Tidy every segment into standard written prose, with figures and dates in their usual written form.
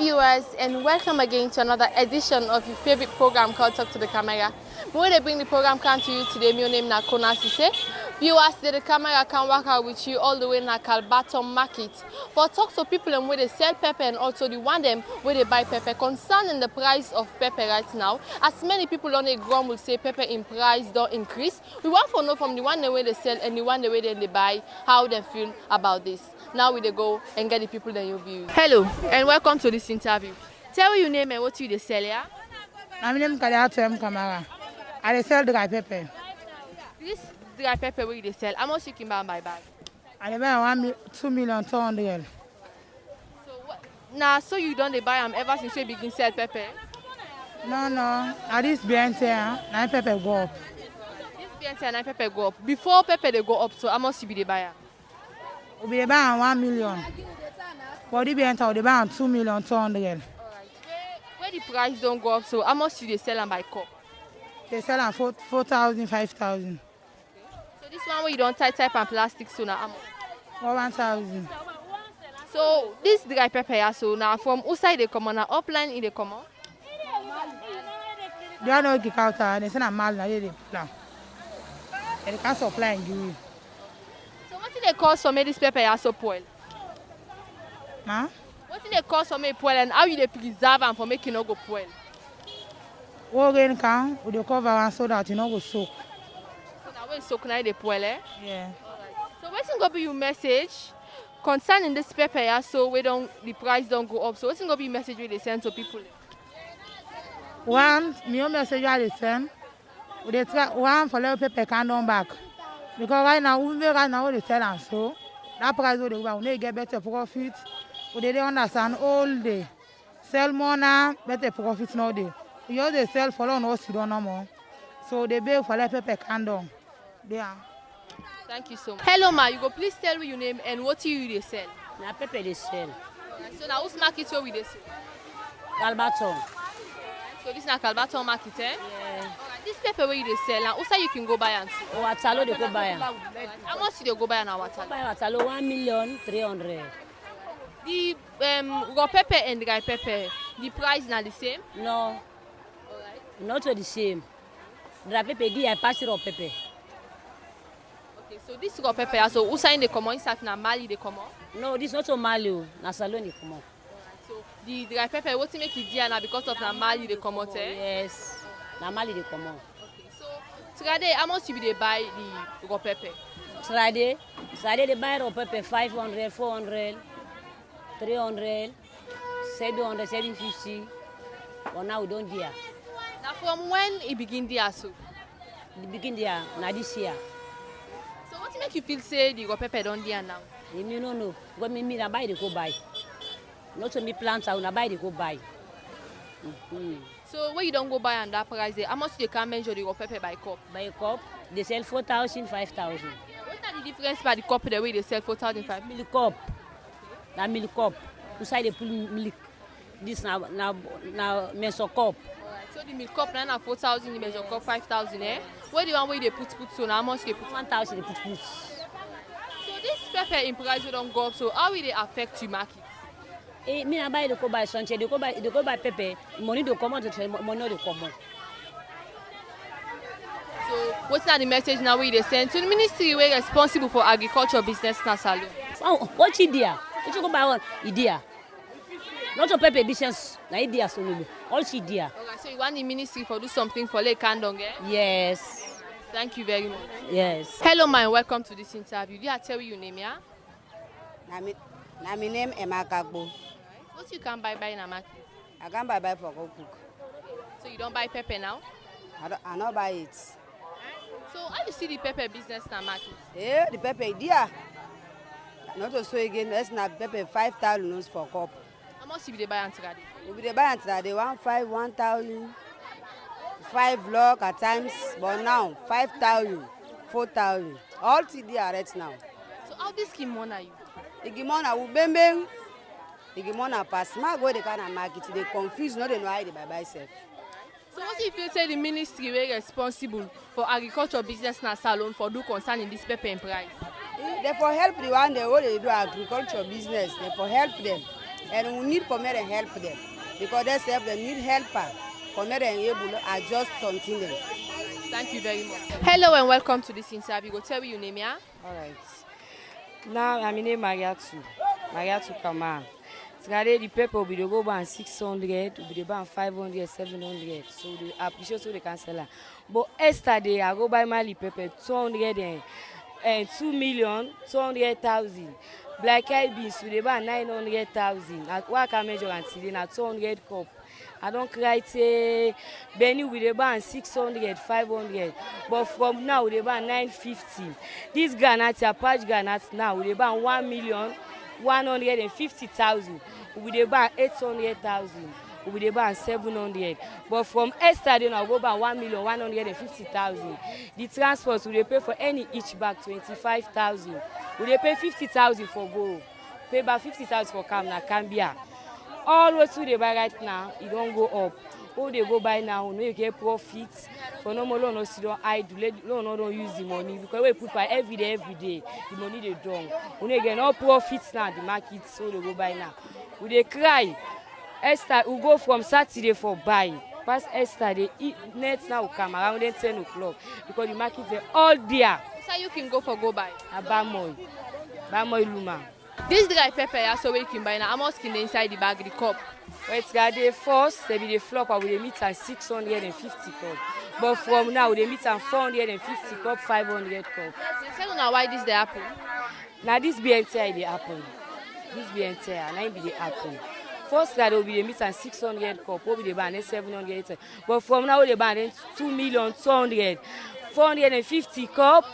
viewers, and welcome again to another edition of your favorite program called Talk to the Camera. When they bring the program come to you today, my name is Kona Sise. Viewers, the camera can work out with you all the way in Kalbaton Market for talk to people and where they sell pepper and also the one them where they buy pepper. Concerning the price of pepper right now, as many people on the ground will say pepper in price don't increase. We want to know from the one the way they sell and the one the way they buy how they feel about this. Now we go and get the people that you view. Hello and welcome to this interview. Tell me your name and what you sell, yeah? My name is Kaliatem Kamara. I sell dry pepper. This dry pepper where they sell, how much you can buy my bag? I buy 2,200,000. So what? Now, so you don't buy them ever since you begin sell pepper? No. At this BNT, now pepper go up. This BNT and pepper go up. Before pepper they go up, so how much you be the buyer? We be buy 1 million. For the BNT, we buy 2,200,000. Alright. Where the price don't go up, so how much do they sell them by cup? They sell them 4,000, 5,000. So this one where you don't type and plastic, so now how much? 1,000. So this dry pepper here, so now from outside they come on, now upline in they come on? They are not kick out. They send a mal na they plan. They can't supply and give you. So what did they cost for make this pepper here so spoil? Huh? What did they cost for make spoil and how you they preserve them for making no go spoil? What rain can we dey cover am so that you no go soak. So now when soak now they spoil, eh? Yeah. So what's going to be your message concerning this pepper here, so we don't the price don't go up? So what's going to be your message they send to people? One, my own message I dey send. We dey try one for let pepper can down back. Because right now, we dey sell am so. That price we dey buy, we need get better profit. We dey understand all day. Sell more now, better profit now dey. We just dey sell for long no sit down no more. So they beg for let pepper can down. Yeah. Thank you so much. Hello ma, you go please tell me your name and what you they sell. Na pepper dey sell. So now who's market where we they sell? Kalbaton. So this is Kalbaton market, eh? Yeah. Alright, this pepper where you they sell now, also you can go buy and see. Watalo dey go buy am. How much you they go buy now water? Buy watalo 1,300,000. The raw pepper and dry pepper, the price now the same? No, Alright. not the same. Dry pepper dey I pass raw pepper. Okay, so this raw pepper, so who sign the common inside na Mali they come on? No, this not so Mali o. Na salon dey come out. So the dry pepper, what make it dear now because of na Mali they come out, eh? Yes. Na Mali dey come out. Okay, so today how much you be they buy the raw pepper? Friday dey buy raw pepper 500, 400, 300, 700, 750. But now we don't there. Now from when it begin there so? The begin there na this year. So what make you feel say the raw pepper don't there now? Me no know. Because me na buy dey go buy. Not so me plant out na buy dey go buy. So when you don't go buy on that price there, how much you can measure the raw pepper by cup? Buy a cup, they sell 4,000, 5,000. What are the difference by the cup the way they sell 4,500? Milk cup, na milk cup. Inside they put milk. This na meso cup. Alright, so the milk cup now 4,000, the measure cup 5,000, eh? Where the one where they put so now how much they put? 1,000 they put. So this pepper in price will don't go up, so how will they affect your market? Me na buy they go buy sunshine, they go buy pepper. Money they come out, money they come out. So what's that the message now where they send to the ministry where responsible for agriculture business na salon? Oh, what idea? What you go buy one idea? Not a pepper business, na idea so no. All idea. Okay, so you want the ministry for do something for Lake Kandong, eh? Yes. Thank you very much. Yes. Hello, man. Welcome to this interview. Did I tell you your name, yeah? Na my name Emma Kagbo. What you can buy in a market? I can buy for go cook. So you don't buy pepper now? I not buy it. So how you see the pepper business in a market? The pepper dear. Not also again. Let's not pepper 5,000 for cup. How much you be buy on today? We be buy until they 1,000, 5 log at times, but now 5,000, 4,000. All TD are right now. So how this scheme money are you? The gimona will bang. The gimona pass. Ma go the kind of market. They confused. No, they know how they buy self. So what if you say the ministry were responsible for agriculture business na salon for do concerning this pepper in price? They for help the one they do agriculture business. They for help them. And we need come here and help them because they say they need helper. Come here and able to adjust something there. Thank you very much. Hello and welcome to this interview. Go tell me your name, yeah? All right. Now I'm in Mariatu Kama. Today the people will be go ban 600, will be ban 500, 700. So they appreciate so they can sell. But yesterday I go buy my pepper 200 and 2,200,000. Black eyed beans will be ban 900,000. At work I measure and today na 200 cup. I don't cry say Benny with the ban 600, 500, but from now with the ban 950. This granite, a patch granite now with the ban 1,150,000. With the ban 800,000. With the ban 700. But from yesterday now go ban 1,150,000. The transport will they pay for any each bag 25,000. Will they pay 50,000 for go? Pay about 50,000 for Cambia. All what they buy right now, it don't go up. All they go buy now, no you get profits. For no more no see don't idle, no don't use the money because we put by every day, the money they don't. When you get no profits now, the market so they go buy now. We they cry. Esther, we go from Saturday for buy. Past Esther, they eat nets now come around 10 o'clock because the market they all there. So you can go buy. Bamoy Luma. This dry pepper, so we can buy now. How much can they inside the bag, the cup? Well, it's got the first, they be the flop, and we meet at 650 cup. But from now, they meet at 450 cup, 500 cup. So now why this they happen? Now this be entire the happen. This be entire, now it be the happen. First that will be the meet at 600 cup, will be the ban 700. But from now, they ban 2,200,000, 450 cup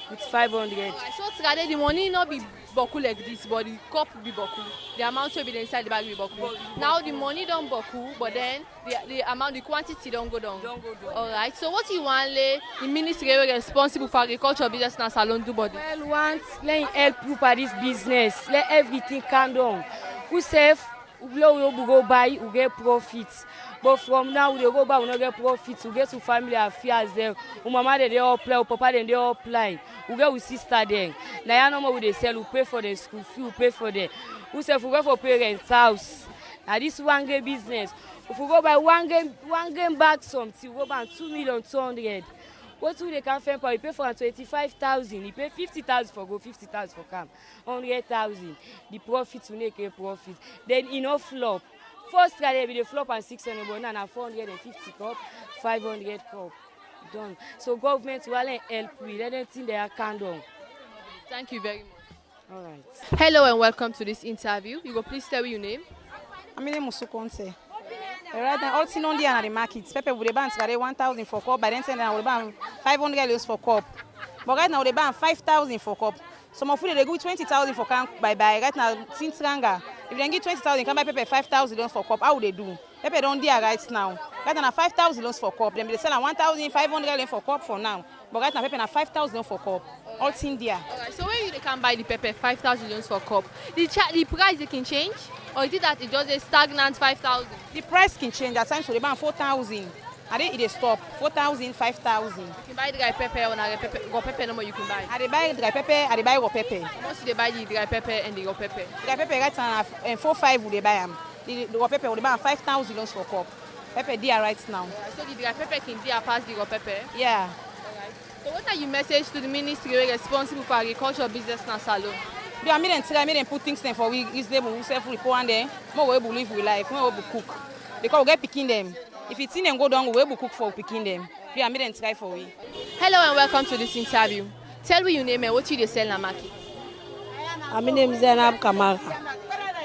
with 500. So today the money not be boku like this, but the cup be boku. The amount will be inside the bag be boku. Now the money don't boku, but then the amount, the quantity don't go down. All right. So what you want, the ministry responsible for agriculture business now salon do body? Well, let help you for this business. Let everything calm down. We save, we go buy, we get profits. But from now, we go buy, we not get profits. We get to family affairs there. We mama they all play, we papa they all play. We get with sister there. Now no more we they sell, we pay for the school fee, we pay for the. We say we go for parents' house. Now this one game business. If we go buy one game bag something, we go buy 2,200,000. What do they can find for? You pay for 25,000. You pay 50,000 for go, 50,000 for come, 100,000. The profit will make a profit. Then enough flop. First guy be the flop and 600, but now 450 cup, 500 cup. Done. So government will help we. Let them think they are calm down. Thank you very much. All right. Hello and welcome to this interview. You go please tell me your name. I'm in Musukonse. Right now, all thing on the market. Pepper would ban 1,000 for cup, but then I would ban 500 for cup. But right now they ban 5,000 for cup. Some of them they give 20,000 for can buy. Right now, since Ranga, if they give 20,000, can buy pepper 5,000 for cup. How would they do? Pepper don't there right now. Right now 5,000 for cup. Then they sell 1,500 for cup for now. But right now pepper na 5,000 for cup. All thing there. Alright, so when you can buy the pepper 5,000 for cup, the price they can change, or is it that it just a stagnant 5,000? The price can change. At times so they ban 4,000. And then it stop 4,000, 5,000. You can buy the dry pepper or not raw pepper no more you can buy. I dey buy dry pepper, I dey buy raw pepper. Once they buy the dry pepper and the raw pepper. Dry pepper right now 4,500 would they buy them. The raw pepper would buy 5,000 for cup. Pepper there right now. So the dry pepper can there pass the raw pepper. Yeah. So what are your message to the ministry responsible for agriculture business in Salon? They are making them put things in for we reasonable, we self-report and then more we live with life, more we cook. Because we get picking them. If it's in them go down, we will cook for picking them. We are making try for we. Hello and welcome to this interview. Tell me your name and what you sell in the market. My name is Zainab Kamara.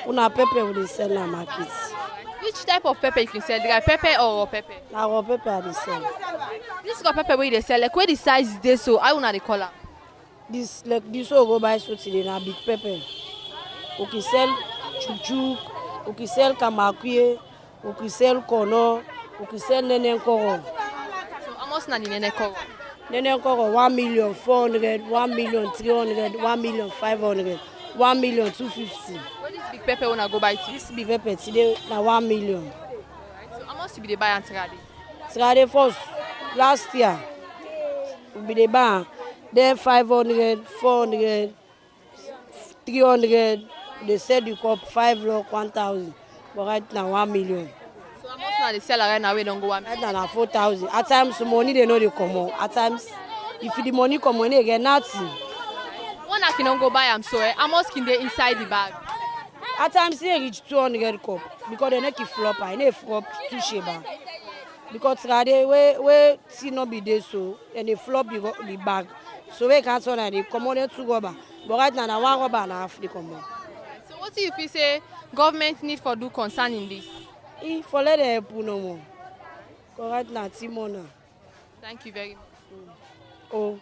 Una pepper we sell in the market. Which type of pepper you can sell? Dry pepper or raw pepper? Na raw pepper they sell. This raw pepper where they sell, like where the size is there, so I wanna the color. This one go buy so today na big pepper. We can sell chuchu, we can sell kamakuye, we can sell kono, we can sell nenenkoro. So almost na the nenenkoro. Nenenkoro 1,400,000, 1,300,000, 1,500,000, 1,250,000. What is big pepper wanna go buy to? This big pepper today na 1 million. So how much you be the buy and trade? Trade first last year we be the buy then 500, 400, 300, They sell the cup 5 log 1,000, but right now 1 million. So how much now they sell right now? We don't go 1 Right now 4,000. At times money they know they come out. At times, if the money come on, they get nothing. One I can go buy, I'm sorry. How much can they inside the bag? At times they reach 200 cup because they make it flop. I need flop too sheba. Because today we see not be there so and they flop the bag. So we can't turn and they come on 2 rubber. But right now 1 rubber and a half they come on. So what if you say government need for do concerning this? If for let them help no more. Because right now Timona. Thank you very much. Oh.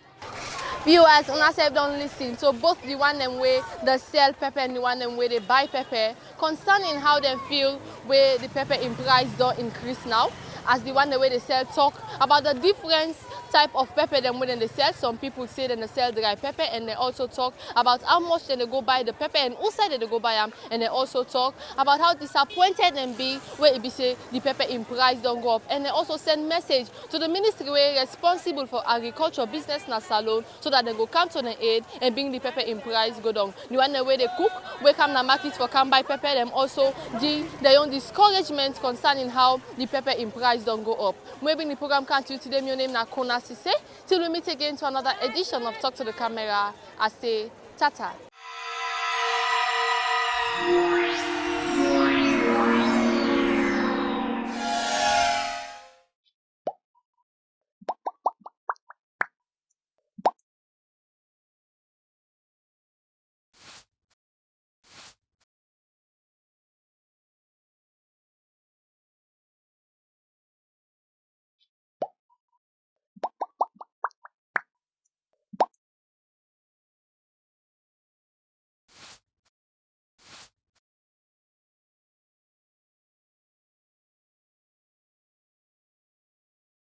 Viewers, una sef don't listen. So both the one them way they sell pepper and the one them way they buy pepper, concerning how they feel where the pepper in price don't increase now. As the one the way they sell talk about the difference type of pepper them when they sell. Some people say they sell dry pepper, and they also talk about how much they go buy the pepper and who side they go buy them, and they also talk about how disappointed them be where it be say the pepper in price don't go up, and they also send message to the ministry where responsible for agriculture, business and salon, so that they go come to the aid and bring the pepper in price go down. The one the way they cook, we come to market for can buy pepper, them also their own discouragement concerning how the pepper in price don't go up. Maybe the program can't you today. My name is Kona Sise. Till we meet again to another edition of Talk to the Camera, I say tata.